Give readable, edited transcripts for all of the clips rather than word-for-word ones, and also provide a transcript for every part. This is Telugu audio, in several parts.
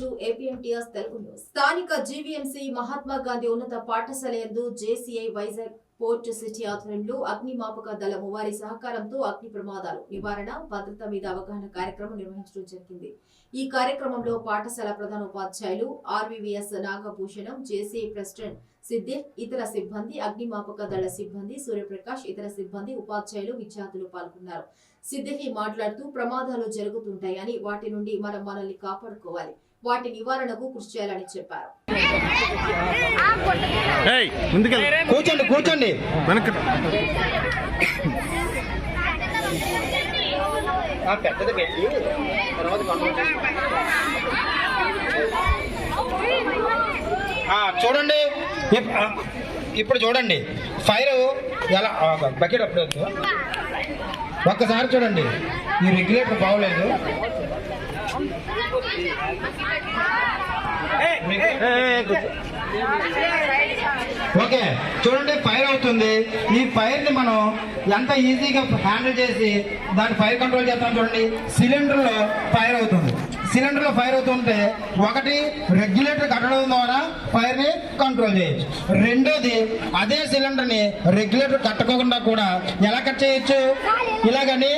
Welcome to APMTS Telugu news. స్థానిక జీవీఎంసీ మహాత్మా గాంధీ ఉన్నత పాఠశాల యందు జేసీఐ వైజాగ్ పోర్ట్ సిటీ ఆధ్వర్యంలో అగ్నిమాపక దళం వారి సహకారంతో అగ్ని ప్రమాదాలు నివారణ భద్రత మీద అవగాహన కార్యక్రమం నిర్వహించడం జరిగింది. ఈ కార్యక్రమంలో పాఠశాల ప్రధానోపాధ్యాయులు ఆర్వీవీఎస్ నాగభూషణం, జేసీఐ ప్రెసిడెంట్ సిద్దిక్, ఇతర సిబ్బంది, అగ్నిమాపక దళ సిబ్బంది, సూర్యప్రకాష్, ఇతర సిబ్బంది, ఉపాధ్యాయులు, విద్యార్థులు పాల్గొన్నారు. సిద్దికి మాట్లాడుతూ ప్రమాదాలు జరుగుతుంటాయని, వాటి నుండి మనం మనల్ని కాపాడుకోవాలి, వాటి నివారణకు కృషి చేయాలని చెప్పారు. కూర్చోండి కూర్చోండి పెద్దది పెట్టి తర్వాత చూడండి. ఇప్పుడు చూడండి ఫైర్ ఎలా బకెట్ అప్పుడు ఒక్కసారి చూడండి. ఈ రెగ్యులేటర్ బాగోలేదు. ఓకే చూడండి, ఫైర్ అవుతుంది. ఈ ఫైర్ ని మనం ఎంత ఈజీగా హ్యాండిల్ చేసి దాన్ని ఫైర్ కంట్రోల్ చేస్తాం. చూడండి, సిలిండర్ లో ఫైర్ అవుతుంది. సిలిండర్ లో ఫైర్ అవుతుంటే ఒకటి రెగ్యులేటర్ కట్టడం ద్వారా ఫైర్ ని కంట్రోల్ చేయొచ్చు. రెండోది అదే సిలిండర్ ని రెగ్యులేటర్ కట్టకుండా కూడా ఎలా కట్ చేయొచ్చు, ఇలాగని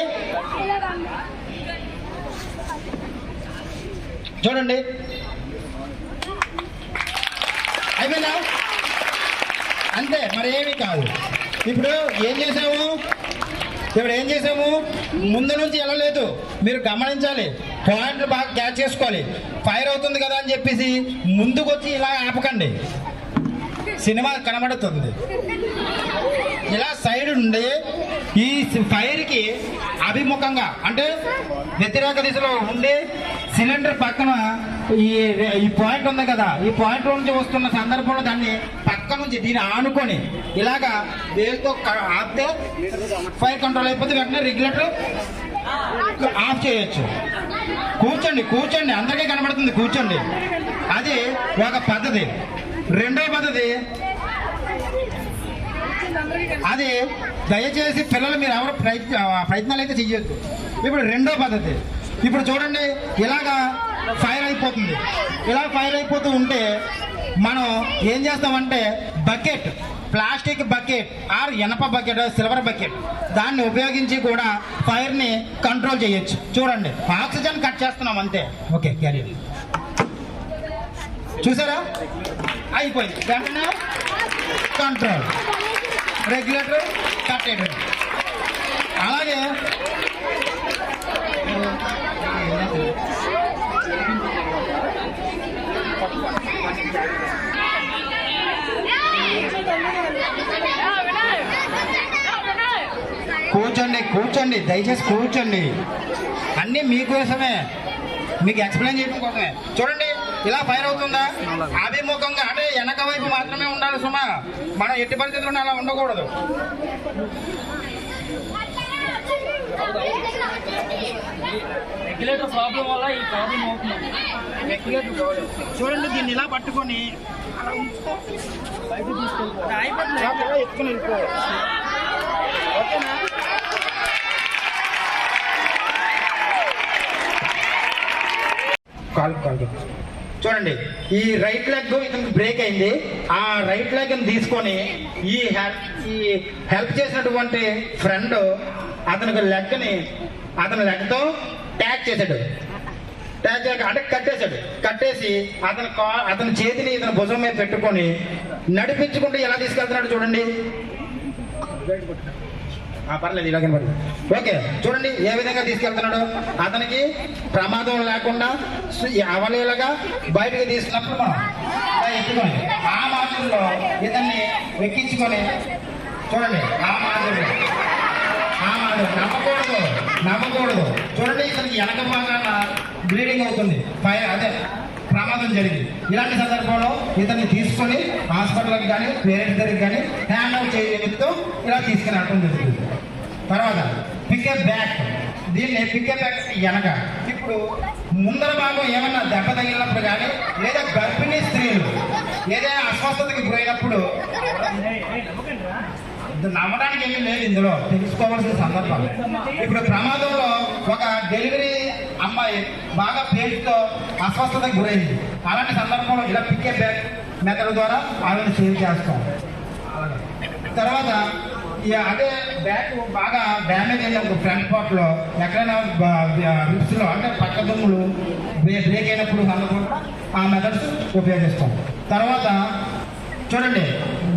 చూడండి. అయిపోయిందా? అంతే, మరి ఏమీ కాదు. ఇప్పుడు ఏం చేసాము, ముందు నుంచి వెళ్ళలేదు. మీరు గమనించాలి, పాయింట్లు బాగా క్యాచ్ చేసుకోవాలి. ఫైర్ అవుతుంది కదా అని చెప్పేసి ముందుకు వచ్చి ఇలా ఆపకండి, సినిమా కనబడుతుంది. ఇలా సైడ్ ఉండి ఈ ఫైర్కి అభిముఖంగా అంటే వ్యతిరేక దిశలో ఉండి సిలిండర్ పక్కన ఈ పాయింట్ ఉంది కదా, ఈ పాయింట్ నుంచి వస్తున్న సందర్భంలో దాన్ని పక్క నుంచి దీన్ని ఆనుకొని ఇలాగా వేలుతో ఆపితే ఫైర్ కంట్రోల్ అయిపోతే వెంటనే రెగ్యులేటర్ ఆఫ్ చేయొచ్చు. కూర్చోండి అందరికీ కనబడుతుంది, కూర్చోండి. అది ఒక పద్ధతి. రెండో పద్ధతి, అది దయచేసి పిల్లలు మీరు ఎవరు ప్రయత్నాలు అయితే చెయ్యొద్దు. ఇప్పుడు రెండో పద్ధతి, ఇప్పుడు చూడండి ఇలాగా ఫైర్ అయిపోతుంది. ఇలా ఫైర్ అయిపోతూ ఉంటే మనం ఏం చేస్తామంటే బకెట్, ప్లాస్టిక్ బకెట్ ఆర్ ఇనప బకెట్, సిల్వర్ బకెట్, దాన్ని ఉపయోగించి కూడా ఫైర్ని కంట్రోల్ చేయొచ్చు. చూడండి, ఆక్సిజన్ కట్ చేస్తున్నాం అంతే. ఓకే, క్యారియర్ చూసారా, అయిపోయింది. వెంటనే కంట్రోల్, రెగ్యులేటర్ కట్ అయిపోయింది. అలాగే కూర్చోండి దయచేసి కూర్చోండి. అన్నీ మీకోసమే, మీకు ఎక్స్ప్లెయిన్ చేయడం కోసమే. చూడండి, ఇలా ఫైర్ అవుతుందా, అభిముఖంగా అంటే వెనక వైపు మాత్రమే ఉండాలి సుమా. మనం ఎట్టి పరిస్థితుల్లో అలా ఉండకూడదు. రెగ్యులేటర్ ప్రాబ్లం వల్ల ఈ ప్రాబ్లం అవుతుంది. చూడండి, దీన్ని ఇలా పట్టుకొని ఎత్తుకుని వెళ్ళిపోవాలి. ఓకేనా? కాలు చూడండి, ఈ రైట్ లెగ్ ఇతనికి బ్రేక్ అయింది. ఆ రైట్ లెగ్ తీసుకొని ఈ హెల్ప్ చేసినటువంటి ఫ్రెండ్ అతనికి అతని లెగ్తో ట్యాగ్ చేశాడు. ట్యాగ్ చేయక అంటే కట్టేసి అతని చేతిని ఇతని భుజం మీద పెట్టుకొని నడిపించుకుంటూ ఎలా తీసుకెళ్తున్నాడు చూడండి. పర్లేదు, ఇలాగే పర్లేదు. ఓకే, చూడండి ఏ విధంగా తీసుకెళ్తున్నాడు. అతనికి ప్రమాదం లేకుండా అవలీలగా బయటకు తీసుకున్నప్పుడు మనం ఎత్తుకొని ఆ మాదిరిలో ఇతన్ని ఎక్కించుకొని చూడండి. ఆ మాదిరి నమ్మకూడదు. చూడండి, ఇతనికి వెనక భాగాన బ్లీడింగ్ అవుతుంది, అదే ప్రమాదం జరిగింది. ఇలాంటి సందర్భంలో ఇతన్ని తీసుకొని హాస్పిటల్కి కానీ పేరెంట్స్ దగ్గరికి కానీ హ్యాండ్ అవుట్ చేయడంతో ఇలా తీసుకుని అర్థం జరుగుతుంది. తర్వాత పికప్ బ్యాక్, దీన్ని పికప్ బ్యాక్ వెనక. ఇప్పుడు ముందర భాగం ఏమన్నా దెబ్బ తగిలినప్పుడు కానీ లేదా గర్భిణీ స్త్రీలు ఏదైనా అస్వస్థతకి గురైనప్పుడు నమ్మడానికి ఏమీ లేదు ఇందులో, తెలుసుకోవాల్సిన సందర్భం. ఇప్పుడు ప్రమాదంలో ఒక డెలివరీ అమ్మాయి బాగా పేరుతో అస్వస్థతకు గురైంది. అలాంటి సందర్భంలో ఇలా పిక్కే బ్యాగ్ మెథడ్ ద్వారా ఆవిడని సేవ్ చేస్తాం. తర్వాత అదే బ్యాగ్ బాగా డ్యామేజ్ అయినప్పుడు ఫ్రంట్ పార్ట్లో ఎక్కడైనా రిప్స్లో అంటే పక్క దుమ్ములు బ్రేక్ అయినప్పుడు సందర్భంలో ఆ మెథడ్స్ ఉపయోగిస్తాం. తర్వాత చూడండి,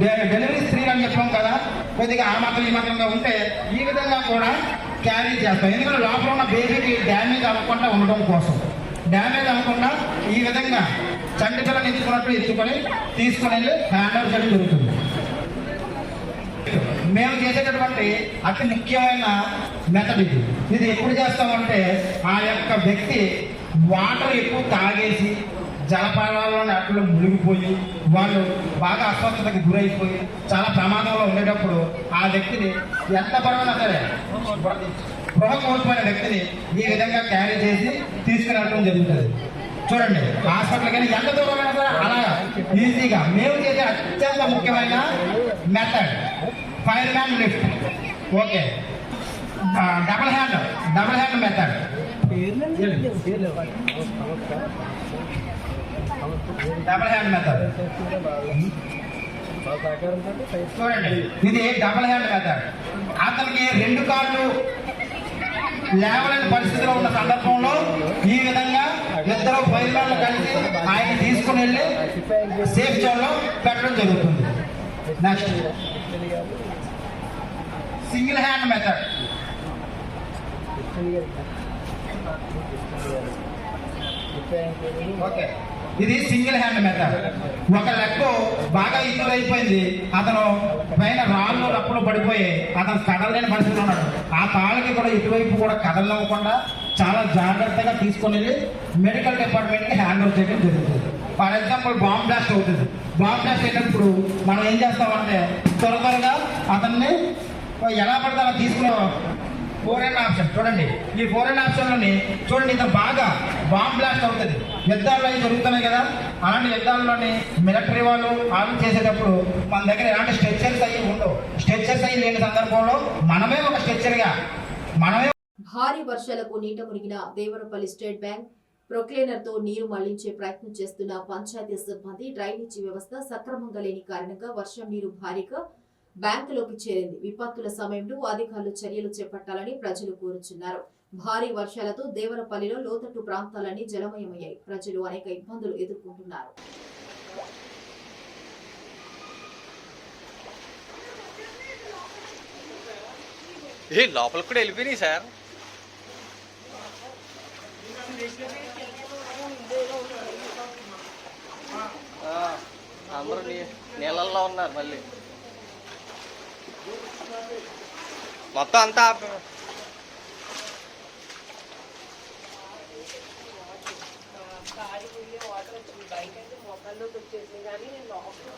డెలివరీ స్త్రీలు అని చెప్పాం కదా, కొద్దిగా ఆ మాత్రం ఈ మాత్రంగా ఉంటే ఈ విధంగా కూడా క్యారీ చేస్తాం. ఎందుకంటే లోపల ఉన్న బేబీకి డ్యామేజ్ అవ్వకుండా ఉండడం కోసం, డ్యామేజ్ అవ్వకుండా ఈ విధంగా చంటి పిల్లని ఎత్తుకున్నప్పుడు ఎత్తుకొని తీసుకుని వెళ్ళి హ్యాండ్ ఓవర్ చేయడం జరుగుతుంది. మేము చేసేటటువంటి అతి ముఖ్యమైన మెథడ్ ఇది ఎప్పుడు చేస్తామంటే ఆ యొక్క వ్యక్తి వాటర్ ఎక్కువ తాగేసి జలపాతాల్లోని అట్లు మునిగిపోయి వాళ్ళు బాగా అస్వస్థతకు గురైపోయి చాలా ప్రమాదంలో ఉండేటప్పుడు ఆ వ్యక్తిని ఎంత బరువునా సరే స్పృహ కోల్పోయిన వ్యక్తిని ఈ విధంగా క్యారీ చేసి తీసుకుని వెళ్ళడం జరుగుతుంది. చూడండి, హాస్పిటల్ కానీ ఎంత దూరమైనా సరే అలాగా ఈజీగా మేము చేసే అత్యంత ముఖ్యమైన method fire man lift. Okay, double hand method. Double hand method చూడండి, ఇది డబుల్ హ్యాండ్ మెథడ్. అతనికి రెండు కాళ్ళు లేవలేని పరిస్థితిలో ఉన్న సందర్భంలో ఈ విధంగా ఇద్దరు ఫైర్మెన్లు కలిసి ఆయన తీసుకుని వెళ్ళి సేఫ్ జోన్లో పెట్టడం జరుగుతుంది. Next single hand method. Okay, ఇది సింగిల్ హ్యాండ్ మెథడ్. ఒక లెక్క బాగా ఇరువైపోయింది, అతను పైన రాళ్ళు రప్పులు పడిపోయి అతను కదలలేని పరిస్థితిలో ఉన్నాడు. ఆ కాళ్ళకి కూడా ఇటువైపు కూడా కదలనివ్వకుండా చాలా జాగ్రత్తగా తీసుకొని వెళ్ళి మెడికల్ డిపార్ట్మెంట్కి హ్యాండ్ ఓవర్ చేయడం జరుగుతుంది. ఫర్ ఎగ్జాంపుల్ బాంబ్ బ్లాస్ట్ అవుతుంది. బాంబ్ బ్లాస్ట్ అయినప్పుడు మనం ఏం చేస్తామంటే త్వరగా అతన్ని ఎలా పడితే అలా తీసుకునే 4N ఆప్షన్. చూడండి, ఈ 4N ఆప్షన్లోని చూడండి, ఇంత బాగా బాంబ్ బ్లాస్ట్ అవుతుంది. యుద్ధాలు అవి జరుగుతున్నాయి కదా, అలాంటి యుద్ధాల్లోని మిలిటరీ వాళ్ళు చేసేటప్పుడు మన దగ్గర ఎలాంటి స్ట్రెచ్చర్స్ అయ్యి ఉండవు. స్ట్రెచ్చర్స్ అయ్యి లేని సందర్భంలో మనమే ఒక స్ట్రెచ్చర్గా భారీ వర్షాలకు నీట మునిగిన దేవరపల్లి స్టేట్ బ్యాంక్ ప్రొక్లేనర్ తో నీరు మళ్లించే ప్రయత్నం చేస్తున్న పంచాయతీ సిబ్బంది డ్రైనేజీ వ్యవస్థ సక్రమంగా లేని కారణంగా వర్షం నీరు భారీగా బ్యాంకులోకి చేరింది. విపత్తుల సమయంలో అధికారులు చర్యలు చేపట్టాలని ప్రజలు కోరుచున్నారు. భారీ వర్షాలతో దేవరపల్లిలో లోతట్టు ప్రాంతాలన్నీ జలమయమయ్యాయి. ప్రజలు అనేక ఇబ్బందులు ఎదుర్కొంటున్నారు. లోపలికి కూడా వెళ్ళిపోయినాయి సార్. అందరూ నీళ్ళల్లో ఉన్నారు. మళ్ళీ మొత్తం అంతా వాటర్ వచ్చింది బయట అయితే మొక్కల్లోకి వచ్చేసింది కానీ నేను లోపల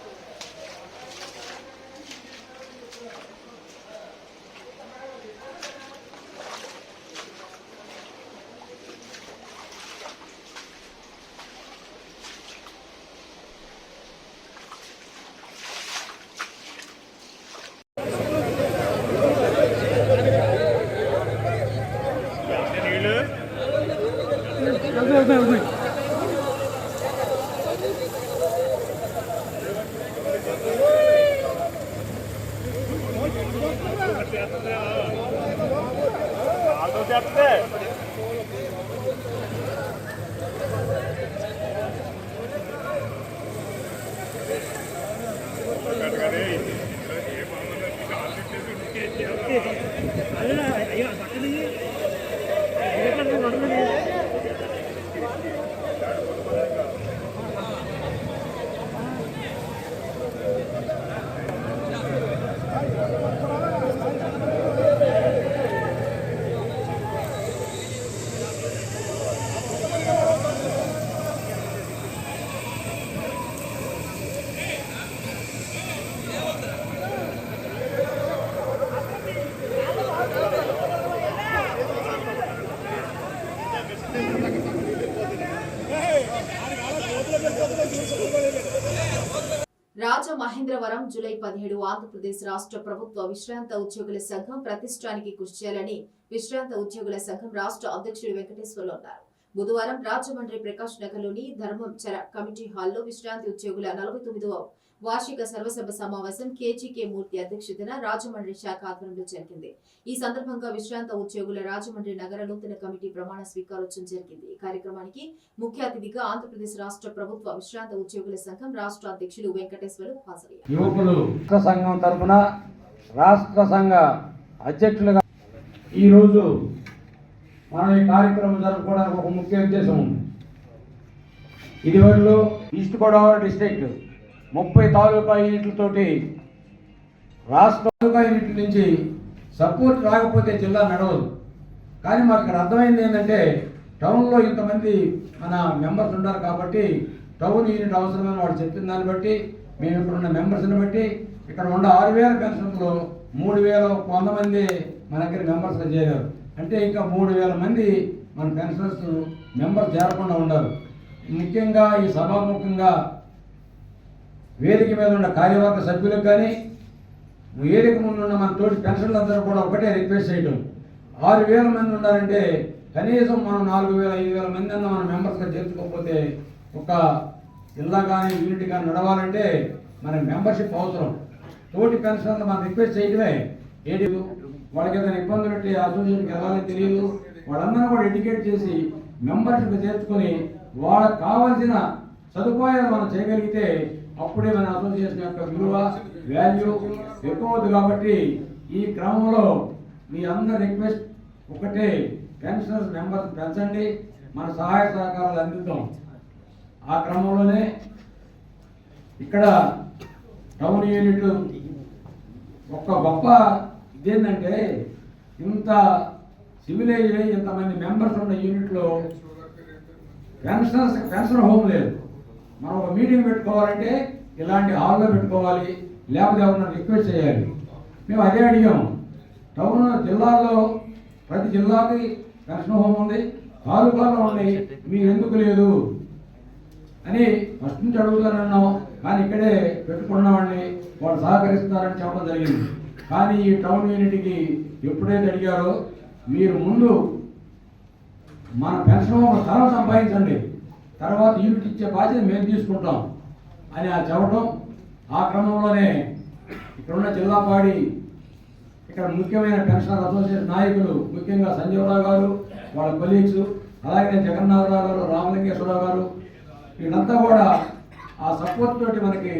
శుక్రవారం జూలై 17 ఆంధ్రప్రదేశ్ రాష్ట్ర ప్రభుత్వ విశ్రాంత ఉద్యోగుల సంఘం ప్రతిష్టానికి కృషి చేయాలని విశ్రాంత ఉద్యోగుల సంఘం రాష్ట్ర అధ్యక్షుడు వెంకటేశ్వర్లు అన్నారు. బుధవారం రాజమండ్రి ప్రకాష్ నగర్లోని ధర్మంచర కమిటీ హాల్లో విశ్రాంతి ఉద్యోగుల 49వ వార్షిక సర్వసభ సమావేశం కేజీకే మూర్తి అధ్యక్షతన రాజమండ్రి శాఖ ఆధ్వర్యంలో జరిగింది. ఈ సందర్భంగా విశ్రాంత ఉద్యోగుల రాజమండ్రి నగర నూతన కమిటీ ప్రమాణ స్వీకారోత్సవం జరిగింది. ఈ కార్యక్రమానికి ముఖ్య అతిథిగా ఆంధ్రప్రదేశ్ రాష్ట్ర ప్రభుత్వ విశ్రాంత ఉద్యోగుల సంఘం రాష్ట్ర అధ్యక్షులు వెంకటేశ్వర్లు హాజరయ్యారు. యువకులు రాష్ట్ర సంఘం తరఫున రాష్ట్ర సంఘ అధ్యక్షులుగా ఈరోజు మనం ఈ కార్యక్రమం జరుపుకోవడానికి ఒక ముఖ్య ఉద్దేశం ఉంది. ఇదివరలో ఈస్ట్ గోదావరి డిస్ట్రిక్ట్ 30 తాలూకా యూనిట్లతోటి రాష్ట్ర తాలూకా యూనిట్ల నుంచి సపోర్ట్ రాకపోతే జిల్లా నడవదు. కానీ మాకు ఇక్కడ అర్థమైంది ఏంటంటే టౌన్లో ఇంతమంది మన మెంబర్స్ ఉన్నారు కాబట్టి టౌన్ యూనిట్ అవసరమని వాడు చెప్పిన దాన్ని బట్టి మేము ఇక్కడ ఉన్న మెంబర్స్ని బట్టి ఇక్కడ ఉన్న 6,000 పెన్షన్లో 3,100 మంది మన దగ్గర మెంబర్స్గా చేరారు. అంటే ఇంకా 3,000 మంది మన పెన్షనర్స్ మెంబర్స్ చేరకుండా ఉన్నారు. ముఖ్యంగా ఈ సభాముఖంగా వేదిక మీద ఉన్న కార్యవర్గ సభ్యులకు కానీ వేదిక ముందు ఉన్న మన తోటి పెన్షన్లందరూ కూడా ఒకటే రిక్వెస్ట్ చేయడం, 6,000 మంది ఉన్నారంటే కనీసం మనం 4,000-5,000 మంది అన్న మన మెంబర్స్గా చేర్చుకోకపోతే ఒక జిల్లా కానీ యూనిట్ కానీ నడవాలంటే మన మెంబర్షిప్ అవసరం. తోటి పెన్షన్లు మనం రిక్వెస్ట్ చేయడమే ఏంటి, వాళ్ళకి ఏదైనా ఇబ్బందులు ఉంటే అసోసియేషన్కి వెళ్ళాలని తెలియదు, వాళ్ళందరూ కూడా ఎడ్యుకేట్ చేసి మెంబర్షిప్ చేర్చుకొని వాళ్ళకి కావాల్సిన సదుపాయాలు మనం చేయగలిగితే అప్పుడే మన అసోసియేషన్ యొక్క విలువ వాల్యూ ఎక్కువ అవుతుంది. కాబట్టి ఈ క్రమంలో మీ అందరి రిక్వెస్ట్ ఒకటే, పెన్షనర్స్ మెంబర్స్ పెంచండి, మన సహాయ సహకారాలు అందిద్దాం. ఆ క్రమంలోనే ఇక్కడ టౌన్ యూనిట్ ఒక గొప్ప ఇదేంటంటే ఇంత సివిలైజ్ అయ్యి ఇంతమంది మెంబర్స్ ఉన్న యూనిట్లో పెన్షన్ హోమ్ లేదు. మనం ఒక మీటింగ్ పెట్టుకోవాలంటే ఇలాంటి హాల్లో పెట్టుకోవాలి, లేకపోతే ఎవరన్నా రిక్వెస్ట్ చేయాలి. మేము అదే అడిగాము. టౌన్ జిల్లాల్లో ప్రతి జిల్లాకి పెన్షన్ హోమ్ ఉంది, తాలూకాలో ఉంది, మీరు ఎందుకు లేదు అని ఫస్ట్ నుంచి అడుగుతానన్నాం. కానీ ఇక్కడే పెట్టుకున్నామండి, వాళ్ళు సహకరిస్తున్నారని చెప్పడం జరిగింది. కానీ ఈ టౌన్ యూనిట్కి ఎప్పుడైతే అడిగారో మీరు ముందు మన పెన్షన్ హోమ్ స్థలం సంపాదించండి, తర్వాత యూనిట్ ఇచ్చే బాధ్యత మేము తీసుకుంటాం అని చెప్పడం. ఆ క్రమంలోనే ఇక్కడున్న జిల్లాపాడి ఇక్కడ ముఖ్యమైన పెన్షనర్ అసోసియేషన్ నాయకులు, ముఖ్యంగా సంజీవరావు గారు, వాళ్ళ కొలీగ్స్, అలాగే జగన్నాథరావు గారు, రామలింగేశ్వరరావు గారు, వీళ్ళంతా కూడా ఆ సపోర్ట్ తోటి మనకి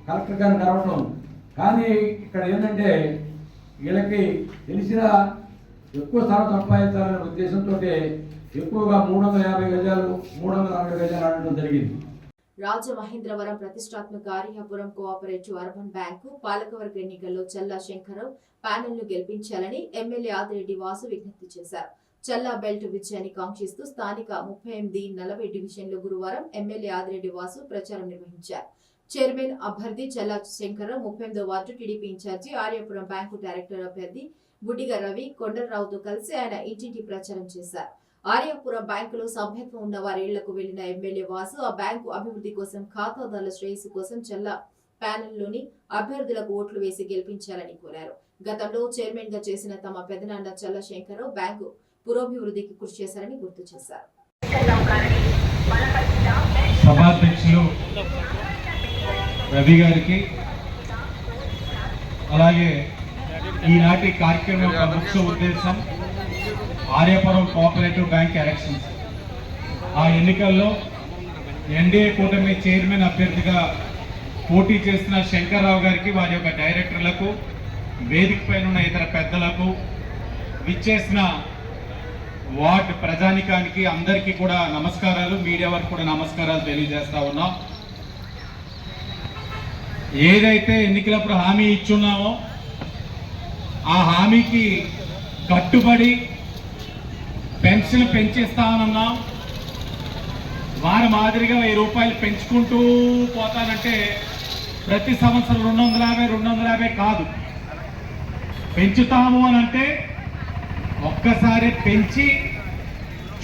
కలెక్టర్ గారిని కలవటం. కానీ ఇక్కడ ఏంటంటే వీళ్ళకి తెలిసిన ఎక్కువ స్థలం సంపాదించాలనే ఉద్దేశంతో ఎక్కువగా 350 గజాలు 340 గజాలు ఆడటం జరిగింది. రాజమహేంద్రవరం ప్రతిష్టాత్మక ఆర్యాపురం కోఆపరేటివ్ అర్బన్ బ్యాంకు పాలకవర్గ ఎన్నికల్లో చల్లా శంకరరావు ప్యానెల్ను గెలిపించాలని ఎమ్మెల్యే ఆదిరెడ్డి వాసు విజ్ఞప్తి చేశారు. చల్లా బెల్ట్ విజయాన్ని కాంక్షిస్తూ స్థానిక 38-40 డివిజన్లో గురువారం ఎమ్మెల్యే ఆదిరెడ్డి వాసు ప్రచారం నిర్వహించారు. చైర్మన్ అభ్యర్థి చల్లా శంకరరావు 38వ ward TDP incharge Aryapuram bank director అభ్యర్థి గుడ్డిగా రవి కొండలరావుతో కలిసి ఆయన ఇంటింటి ప్రచారం చేశారు. ఆర్యాపురం బ్యాంకులో సభ్యత్వం ఉన్న వారేళ్లకు వెళ్లిన ఎమ్మెల్యే వాసు ఆ బ్యాంకు అభివృద్ధి కోసం, ఖాతాదారుల శ్రేయస్సు కోసం చల్లా ప్యానెల్లోని అభ్యర్థులకు ఓట్లు వేసి గెలిపించాలని కోరారు. గతంలో చైర్మన్ గా చేసిన తమ పెదనాన్న చల్లా శంకరరావు బ్యాంకు పురోభివృద్ధికి కృషి చేశారని గుర్తు చేశారు. సభాధ్యక్షులు రవి గారికి, అలాగే ఈనాటి కార్యక్రమం యొక్క ముఖ్య ఉద్దేశం ఆర్యాపురం కోఆపరేటివ్ బ్యాంక్ ఎలక్షన్స్. ఆ ఎన్నికల్లో ఎన్డీఏ కూటమి చైర్మన్ అభ్యర్థిగా పోటీ చేస్తున్న శంకర్రావు గారికి, వారి యొక్క డైరెక్టర్లకు, వేదిక పైన ఉన్న ఇతర పెద్దలకు, విచ్చేసిన వార్డు ప్రజానికానికి అందరికీ కూడా నమస్కారాలు, మీడియా వారికి కూడా నమస్కారాలు తెలియజేస్తా ఉన్నాం. ఏదైతే ఎన్నికలప్పుడు హామీ ఇచ్చున్నామో ఆ హామీకి కట్టుబడి పెన్షన్ పెంచేస్తామన్నాం. వారి మాదిరిగా 1000 రూపాయలు పెంచుకుంటూ పోతానంటే ప్రతి సంవత్సరం 250 కాదు, పెంచుతాము అని అంటే ఒక్కసారి పెంచి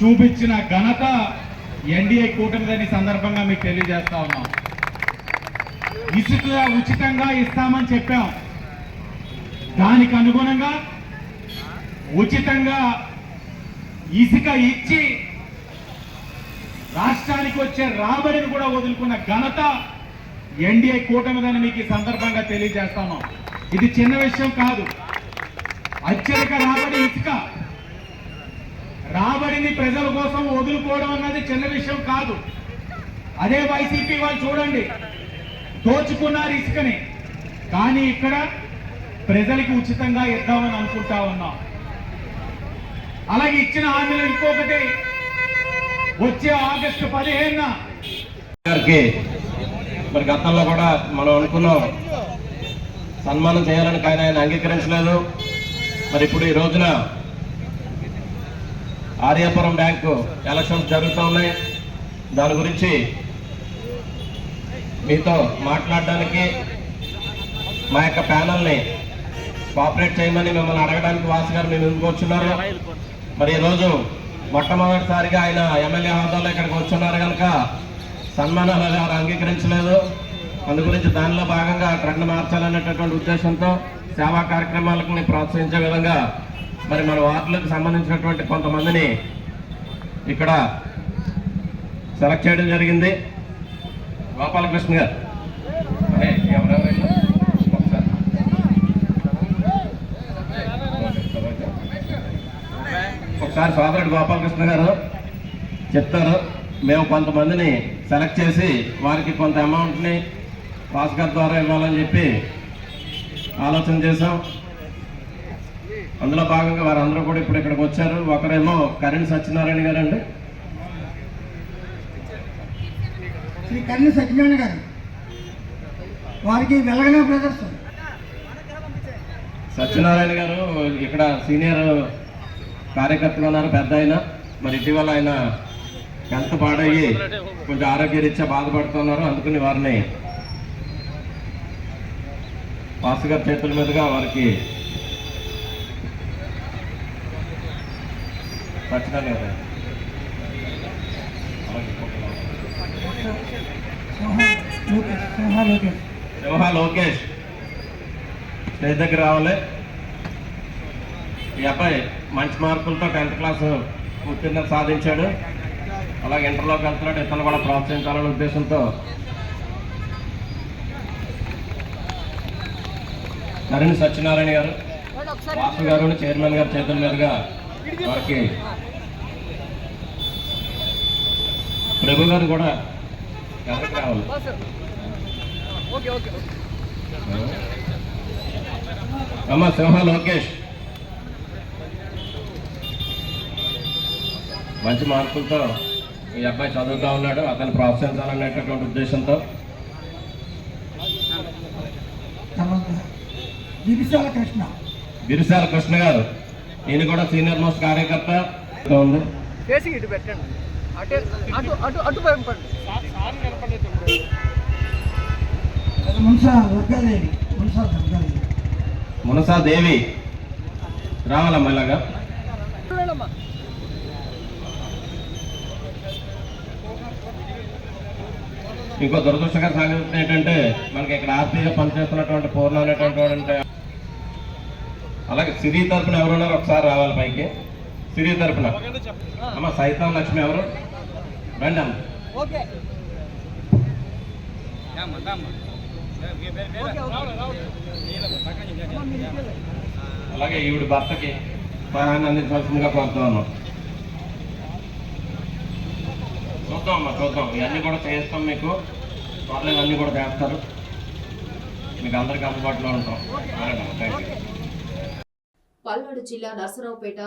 చూపించిన ఘనత ఎన్డీఏ కూటమిదని సందర్భంగా మీకు తెలియజేస్తా ఉన్నాం. ఇసుక ఉచితంగా ఇస్తామని చెప్పాం. దానికి అనుగుణంగా ఉచితంగా ఇసుక ఇచ్చి రాష్ట్రానికి వచ్చే రాబడిని కూడా వదులుకున్న ఘనత ఎన్డీఏ కూటమిదని మీకు ఈ సందర్భంగా తెలియజేస్తాను. ఇది చిన్న విషయం కాదు. అత్యధిక రాబడి ఇసుక, రాబడిని ప్రజల కోసం వదులుకోవడం అన్నది చిన్న విషయం కాదు. అదే వైసీపీ వాళ్ళు చూడండి, దోచుకున్నారు ఇసుకని, కానీ ఇక్కడ ప్రజలకి ఉచితంగా ఇద్దామని అనుకుంటా ఉన్నాం. అలాగే ఇచ్చిన హామీలు ఇంకొకటి, వచ్చే ఆగస్టు 15న గారికి మరి గతంలో కూడా మనం అనుకున్నాం సన్మానం చేయాలని, కానీ ఆయన అంగీకరించలేదు. మరి ఇప్పుడు ఈ రోజున ఆర్యాపురం బ్యాంకు ఎలక్షన్స్ జరుగుతూ ఉన్నాయి. దాని గురించి మీతో మాట్లాడడానికి మా యొక్క ప్యానల్ని కోఆపరేట్ చేయమని మిమ్మల్ని అడగడానికి వాసు గారు మేము ఎందుకు వచ్చున్నారు. మరి ఈరోజు మొట్టమొదటిసారిగా ఆయన ఎమ్మెల్యే హోదాలో ఇక్కడికి వచ్చున్నారు కనుక సన్మానాలు ఎవరు అంగీకరించలేదు. అందు గురించి దానిలో భాగంగా ట్రెండ్ మార్చాలనేటటువంటి ఉద్దేశంతో సేవా కార్యక్రమాలకు ప్రోత్సహించే విధంగా మరి మన వార్డులకు సంబంధించినటువంటి కొంతమందిని ఇక్కడ సెలెక్ట్ చేయడం జరిగింది. గోపాలకృష్ణ గారు ఎవరెవరైనా ఒకసారి సోదరుడు గోపాలకృష్ణ గారు చెప్తారు. మేము కొంతమందిని సెలెక్ట్ చేసి వారికి కొంత అమౌంట్ని వాసు గారి ద్వారా ఇవ్వాలని చెప్పి ఆలోచన చేశాం. అందులో భాగంగా వారందరూ కూడా ఇప్పుడు ఇక్కడికి వచ్చారు. ఒకరేమో కరణ్ సత్యనారాయణ గారు అండి, శ్రీ కరణ్ సత్యనారాయణ గారు, వారికి వెలగన బ్రదర్స్. సత్యనారాయణ గారు ఇక్కడ సీనియర్ కార్యకర్తగా ఉన్నారు, పెద్ద ఆయన. మరి ఇటీవల ఆయన హెల్త్ పాడయ్యి కొంచెం ఆరోగ్యరీత్యా బాధపడుతున్నారు. అందుకని వారిని వాసు గారి చేతుల మీదుగా వారికి సత్యనారాయణ గారు సింహ లోకేష్ స్టేజ్ దగ్గర రావాలి. ఈ అబ్బాయి మంచి మార్కులతో 10th క్లాస్ ఉత్తీర్ణత సాధించాడు. అలాగే ఇంటర్లోకి వెళ్తున్నాడు. ఇతను కూడా ప్రోత్సహించాలనే ఉద్దేశంతో కరణ్ సత్యనారాయణ గారు, వాసు గారు చైర్మన్ గారి చేతుల మీదుగా వారికి ప్రభు గారు కూడా ఎవరికి రావాలి. అమ్మ సింహ లోకేష్ మంచి మార్కులతో ఈ అబ్బాయి చదువుతూ ఉన్నాడు. అతను ప్రోత్సహించాలనేటటువంటి ఉద్దేశంతో గిరిశాల కృష్ణ గారు, ఈయన కూడా సీనియర్ మోస్ట్ కార్యకర్త ఉంది. మునసా దేవి రావాలమ్మా. ఇలాగా ఇంకో దురదృష్టకర సంగతి ఏంటంటే మనకి ఇక్కడ ఆర్పీగా పనిచేస్తున్నటువంటి పూర్ణ అనేటువంటి, అలాగే సిరి తరపున ఎవరున్నారు ఒకసారి రావాలి పైకి. సిరి తరపున అమ్మ సైతం లక్ష్మి ఎవరు రండి అమ్మ. అలాగే ఈవిడ భర్తకి సహాయాన్ని అందించాల్సిందిగా కోరుతూ ఉన్నాం. చూద్దాం అమ్మా, చూద్దాం. ఇవన్నీ కూడా చేస్తాం, మీకు పర్లేదు, అన్నీ కూడా చేస్తారు. మీకు అందరికీ అందుబాటులో ఉంటాం. పల్నాడు జిల్లా నర్సరావుపేట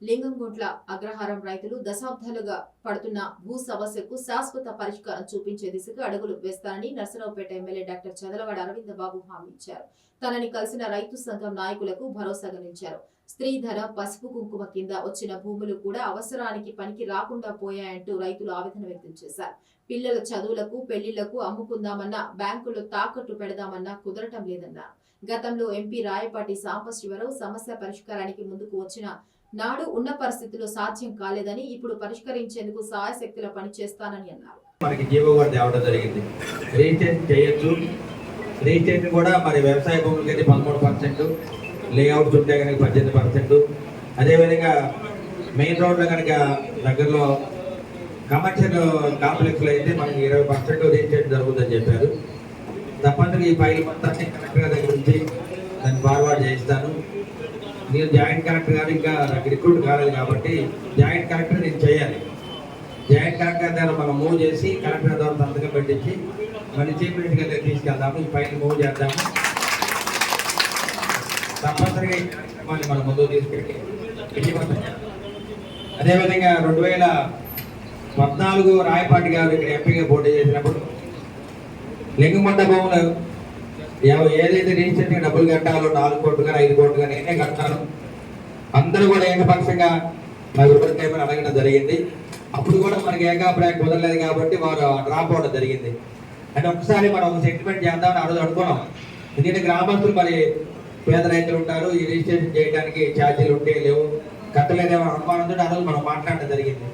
లింగంగుంట్ల అగ్రహారం రైతులు దశాబ్దాలుగా పడుతున్న భూ సమస్యకు శాశ్వత పరిష్కారం చూపించే దిశగా అడుగులు వేస్తారని నర్సరావుపేట ఎమ్మెల్యే డాక్టర్ చదలవాడ అరవింద బాబు హామీ ఇచ్చారు. తనని కలిసిన రైతు సంఘం నాయకులకు భరోసాగా నిలిచారు. స్త్రీధర పసుపు కుంకుమ కింద వచ్చిన భూములు కూడా అవసరానికి పనికి రాకుండా పోయాయంటూ రైతులు ఆవేదన వ్యక్తం చేశారు. పిల్లల చదువులకు పెళ్లిళ్లకు అమ్ముకుందామన్నా, బ్యాంకులో తాకట్టు పెడదామన్నా కుదరటం లేదన్నారు. గతంలో ఎంపీ రాయపాటి సాంబశివరావు సమస్య పరిష్కారానికి ముందుకు వచ్చిన నాడు ఉన్న పరిస్థితుల్లో సాధ్యం కాలేదని, ఇప్పుడు పరిష్కరించేందుకు సాయశక్తిలో పనిచేస్తానని అన్నారు. మనకి జీవో కూడా తేవడం జరిగింది. రీటెన్ చేయొచ్చు, రిజిస్ట్రేషన్ కూడా మరి వ్యవసాయ భూములకి అయితే 13%, లేఅవుట్స్ ఉంటే కనుక 18%, అదేవిధంగా మెయిన్ రోడ్లో కనుక దగ్గరలో కమర్షియల్ కాంప్లెక్స్లో అయితే మనకి 20% రిజిస్ట్రేషన్ జరుగుతుందని చెప్పారు. తప్పనిసరిగా ఈ ఫైల్ మొత్తాన్ని కలెక్టర్ గారి దగ్గర నుంచి దాన్ని ఫార్వర్డ్ చేయిస్తాను. నేను జాయింట్ కలెక్టర్ గారు ఇంకా రిక్రూట్ కాలేదు కాబట్టి జాయింట్ కలెక్టర్ నేను చేయాలి. జాయింట్ కలెక్టర్ ద్వారా మనం మూవ్ చేసి కలెక్టర్ ద్వారా సంతకం పెట్టించి మళ్ళీ చీఫ్ మినిస్టర్ గారి దగ్గర తీసుకెళ్దాము. ఈ ఫైల్ మూవ్ చేద్దాము. తప్పనిసరిగా ఈ కార్యక్రమాన్ని మనం ముందుకు తీసుకెళ్ళి అదేవిధంగా 2014 రాయపాటి గారు ఇక్కడ ఎంపీగా పోటీ చేసినప్పుడు లింగమండ భూములు ఏదైతే రిజిస్ట్రేషన్ డబ్బులు కట్టాలో 4 కోట్లు కానీ 5 కోట్లు కానీ నేనే కట్టాను. అందరూ కూడా ఏకపక్షంగా మా విపరీతమైన అడగడం జరిగింది. అప్పుడు కూడా మనకి ఏకాభిప్రాయం కుదరలేదు కాబట్టి వారు డ్రాప్ అవడం జరిగింది. అంటే ఒకసారి మనం ఒక సెటిల్మెంట్ చేద్దామని ఆ రోజు అనుకున్నాం. ఎందుకంటే గ్రామస్తులు మరి పేద రైతులు ఉంటారు, ఈ రిజిస్ట్రేషన్ చేయడానికి ఛార్జీలు ఉంటే లేవు, కట్టలేదేమో అనుమానంతో ఆ రోజు మనం మాట్లాడడం జరిగింది.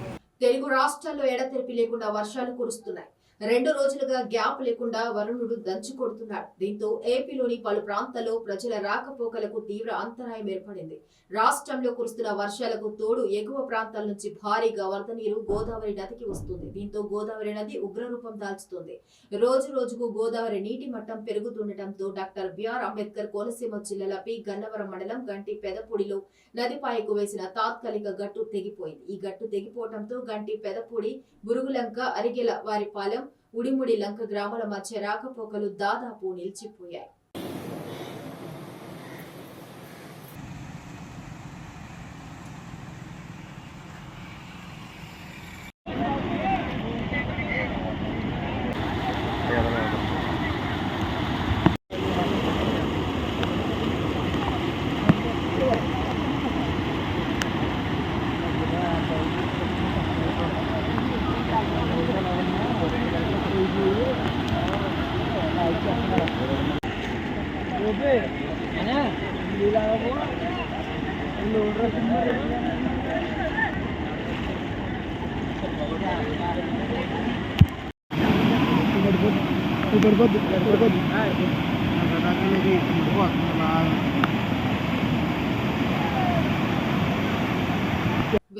తెలుగు రాష్ట్రాల్లో ఎడతెరిపి లేకుండా వర్షాలు కురుస్తున్నాయి. 2 రోజులుగా గ్యాప్ లేకుండా వరుణుడు దంచి కొడుతున్నాడు. దీంతో ఏపీలోని పలు ప్రాంతాల్లో ప్రజల రాకపోకలకు తీవ్ర అంతరాయం ఏర్పడింది. రాష్ట్రంలో కురుస్తున్న వర్షాలకు తోడు ఎగువ ప్రాంతాల నుంచి భారీగా వరద నీరు గోదావరి నదికి వస్తుంది. దీంతో గోదావరి నది ఉగ్రరూపం దాల్చుతుంది. రోజు రోజుకు గోదావరి నీటి మట్టం పెరుగుతుండటంతో డాక్టర్ బిఆర్ అంబేద్కర్ కోనసీమ జిల్లాల పి గన్నవరం మండలం గంటి పెదపూడిలో నదిపాయకు వేసిన తాత్కాలిక గట్టు తెగిపోయింది. ఈ గట్టు తెగిపోవడంతో గంటి పెదపూడి, బురుగులంక, అరిగెల వారిపాలెం, ఉడిముడి లంక గ్రామాల మధ్య రాకపోకలు దాదాపు నిలిచిపోయాయి.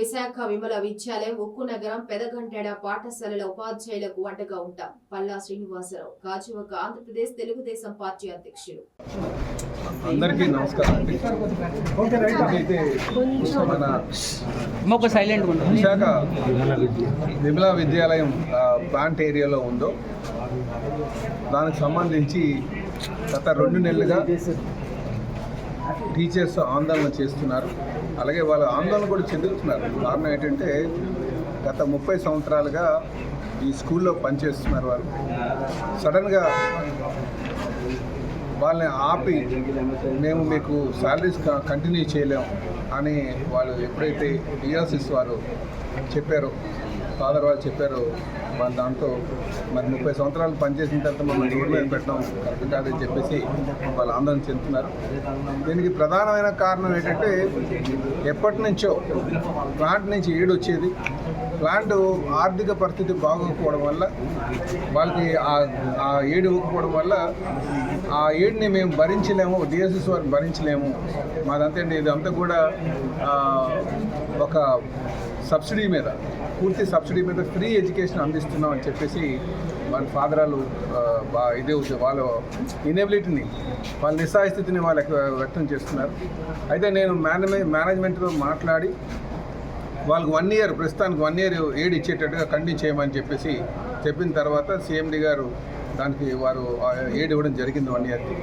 విశాఖ విమల విద్యాలయం, ఉక్కు నగరం, పెదగంటెడ పాఠశాలల ఉపాధ్యాయులకు అండగా ఉంటాం. పల్లా శ్రీనివాసరావు, గాజువాక, ఆంధ్రప్రదేశ్ తెలుగుదేశం పార్టీ అధ్యక్షులు. అందరికీ నమస్కారం అండి. అయితే మన విశాఖ విమల విద్యాలయం ప్లాంట్ ఏరియాలో ఉందో దానికి సంబంధించి గత 2 నెలలుగా టీచర్స్ ఆందోళన చేస్తున్నారు. అలాగే వాళ్ళ ఆందోళన కూడా చెందుతున్నారు. కారణం ఏంటంటే గత 30 సంవత్సరాలుగా ఈ స్కూల్లో పనిచేస్తున్నారు. వాళ్ళు సడన్గా వాళ్ళని ఆపి మేము మీకు శాలరీస్ కంటిన్యూ చేయలేము అని వాళ్ళు ఎప్పుడైతే డిఆర్సిస్ వారు చెప్పారో, ఫాదర్ వాళ్ళు చెప్పారో, వాళ్ళు దాంతో మరి 30 సంవత్సరాలు పనిచేసిన తర్వాత మనం రోడ్డు మీద పెట్టడం కరెక్ట్ కాదని చెప్పేసి వాళ్ళు ఆందోళన చెందుతున్నారు. దీనికి ప్రధానమైన కారణం ఏంటంటే ఎప్పటి నుంచో ప్లాంట్ నుంచి ఏడు వచ్చేది. ప్లాంట్ ఆర్థిక పరిస్థితి బాగోకపోవడం వల్ల వాళ్ళకి ఆ ఏడు ఇవ్వకపోవడం వల్ల ఆ ఏడుని మేము భరించలేము, డిఎస్ఎస్ వారు భరించలేము, మాదంతా ఇదంతా కూడా ఒక సబ్సిడీ మీద, పూర్తి సబ్సిడీ మీద ఫ్రీ ఎడ్యుకేషన్ అందిస్తున్నాం అని చెప్పేసి వాళ్ళ ఫాదరాలు ఇదే వాళ్ళ ఇనేబిలిటీని, వాళ్ళ నిస్సహాయస్థితిని వాళ్ళకి వ్యక్తం చేస్తున్నారు. అయితే నేను మేనేజ్మెంట్తో మాట్లాడి వాళ్ళకి 1 year, ప్రస్తుతానికి 1 year ఏడు ఇచ్చేటట్టుగా కంటిన్యూ చేయమని చెప్పేసి చెప్పిన తర్వాత సిఎండి గారు దానికి వారు ఏడు ఇవ్వడం జరిగింది 1 yearకి.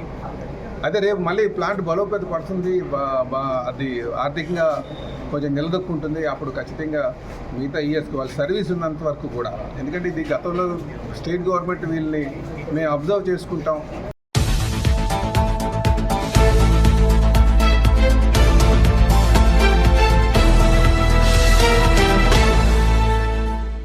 అయితే రేపు మళ్ళీ ప్లాంట్ బలోపేత పడుతుంది, అది ఆర్థికంగా కొంచెం నిలదొక్కుంటుంది. అప్పుడు ఖచ్చితంగా మిగతా ఇయర్స్కి వాళ్ళ సర్వీస్ ఉన్నంత వరకు కూడా, ఎందుకంటే ఇది గతంలో స్టేట్ గవర్నమెంట్ వీళ్ళని మేము అబ్జర్వ్ చేసుకుంటాం.